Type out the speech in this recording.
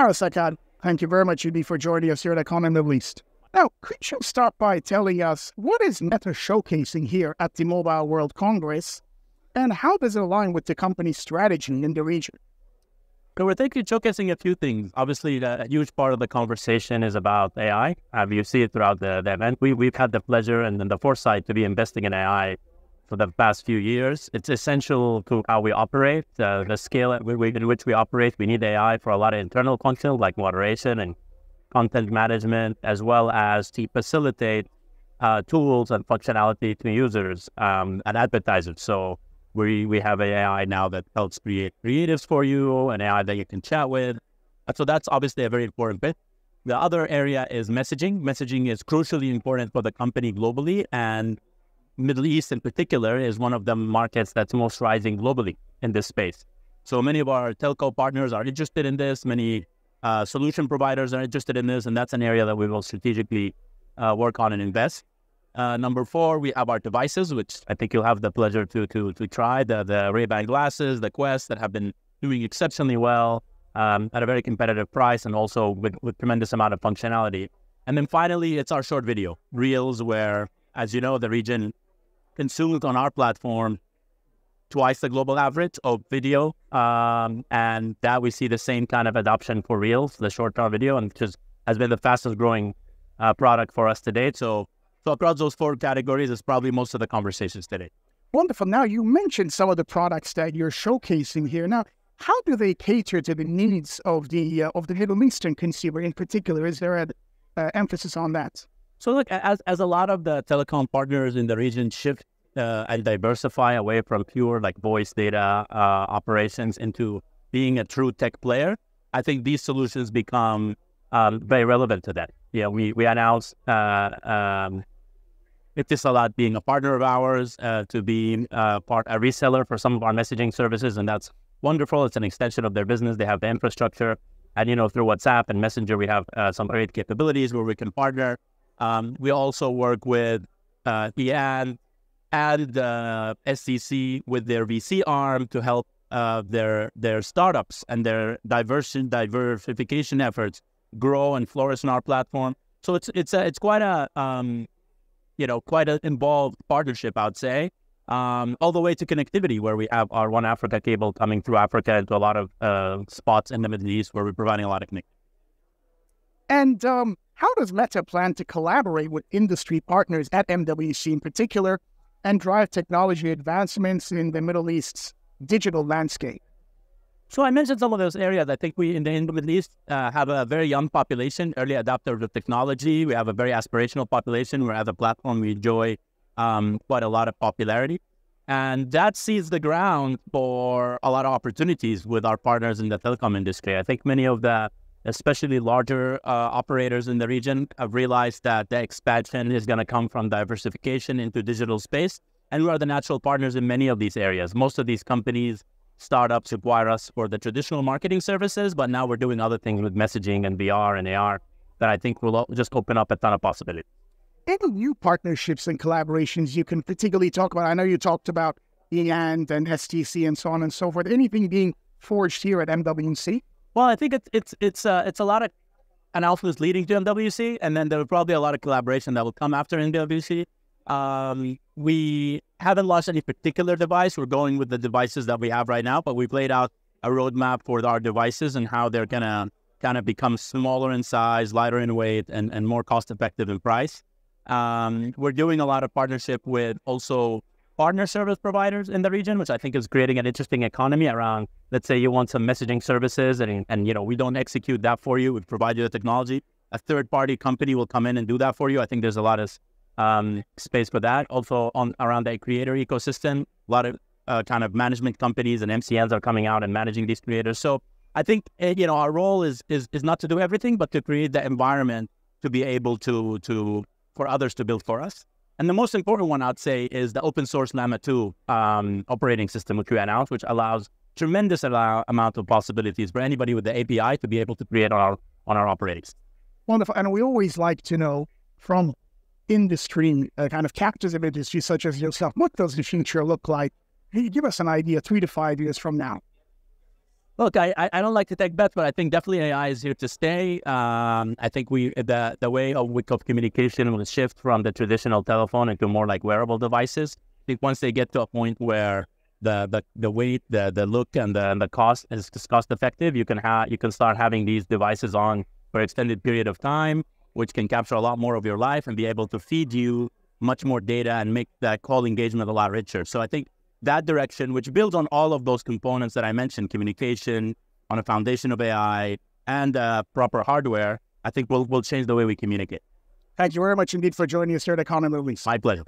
All right, Akkad, thank you very much, Udi, for joining us here at Telecom in the Middle East. Now, could you start by telling us what is Meta showcasing here at the Mobile World Congress, and how does it align with the company's strategy in the region? So we're thinking showcasing a few things. Obviously, a huge part of the conversation is about AI. You see it throughout the event. We've had the pleasure and the foresight to be investing in AI for the past few years. It's essential to how we operate, the scale in which we operate. We need AI for a lot of internal functions like moderation and content management, as well as to facilitate tools and functionality to users and advertisers. So we have an AI now that helps create creatives for you, an AI that you can chat with. So that's obviously a very important bit. The other area is messaging. Messaging is crucially important for the company globally, and Middle East in particular is one of the markets that's most rising globally in this space. So many of our telco partners are interested in this. Many solution providers are interested in this, and that's an area that we will strategically work on and invest. Number 4, we have our devices, which I think you'll have the pleasure to try, the Ray-Ban glasses, the Quest, that have been doing exceptionally well at a very competitive price, and also with tremendous amount of functionality. And then finally, it's our short video, Reels, where, as you know, the region consumed on our platform twice the global average of video, and that we see the same kind of adoption for Reels, the short-term video, and which has been the fastest growing product for us to date. So across those 4 categories is probably most of the conversations today. Wonderful. Now, you mentioned some of the products that you're showcasing here. Now, how do they cater to the needs of the Middle Eastern consumer in particular? Is there an emphasis on that? So look, as a lot of the telecom partners in the region shift and diversify away from pure like voice data operations into being a true tech player, I think these solutions become very relevant to that. Yeah, we announced Etisalat being a partner of ours, to be a reseller for some of our messaging services, and that's wonderful. It's an extension of their business. They have the infrastructure, and through WhatsApp and Messenger, we have some great capabilities where we can partner. We also work with EAN and SCC with their VC arm to help their startups and their diversification efforts grow and flourish on our platform. So it's quite a quite an involved partnership, I would say, all the way to connectivity, where we have our One Africa cable coming through Africa into a lot of spots in the Middle East where we're providing a lot of connectivity. And how does Meta plan to collaborate with industry partners at MWC in particular and drive technology advancements in the Middle East's digital landscape? So I mentioned some of those areas. I think we in the Middle East have a very young population, early adopters of technology. We have a very aspirational population where as a platform we enjoy quite a lot of popularity. And that seeds the ground for a lot of opportunities with our partners in the telecom industry. I think many of the especially larger operators in the region have realized that the expansion is going to come from diversification into digital space. And we are the natural partners in many of these areas. Most of these companies, startups require us for the traditional marketing services, but now we're doing other things with messaging and VR and AR that I think will just open up a ton of possibilities. Any new partnerships and collaborations you can particularly talk about? I know you talked about EAN and STC and so on and so forth. Anything being forged here at MWC? Well, I think it's a lot of announcements leading to MWC, and then there will probably a lot of collaboration that will come after MWC. We haven't launched any particular device. We're going with the devices that we have right now, but we've laid out a roadmap for our devices and how they're going to kind of become smaller in size, lighter in weight, and more cost-effective in price. We're doing a lot of partnership with also partner service providers in the region, which I think is creating an interesting economy around, let's say you want some messaging services and we don't execute that for you. We provide you the technology. A third-party company will come in and do that for you. I think there's a lot of space for that. Also around the creator ecosystem, a lot of kind of management companies and MCNs are coming out and managing these creators. So I think, our role is not to do everything, but to create the environment to be able to for others to build for us. And the most important one, I'd say, is the open source Llama 2 operating system, which we announced, which allows tremendous amount of possibilities for anybody with the API to be able to create on our operating system. Wonderful. And we always like to know from industry, kind of captives of industry such as yourself, what does the future look like? Can you give us an idea 3 to 5 years from now? Look, I don't like to take bets, but I think definitely AI is here to stay. I think the way of communication will shift from the traditional telephone into more like wearable devices. I think once they get to a point where the weight, the look, and the cost is cost effective, you can start having these devices on for an extended period of time, which can capture a lot more of your life and be able to feed you much more data and make that call engagement a lot richer. So I think that direction, which builds on all of those components that I mentioned, communication on a foundation of AI and proper hardware, I think will change the way we communicate. Thank you very much indeed for joining us here at Telecom in the Middle East. My pleasure.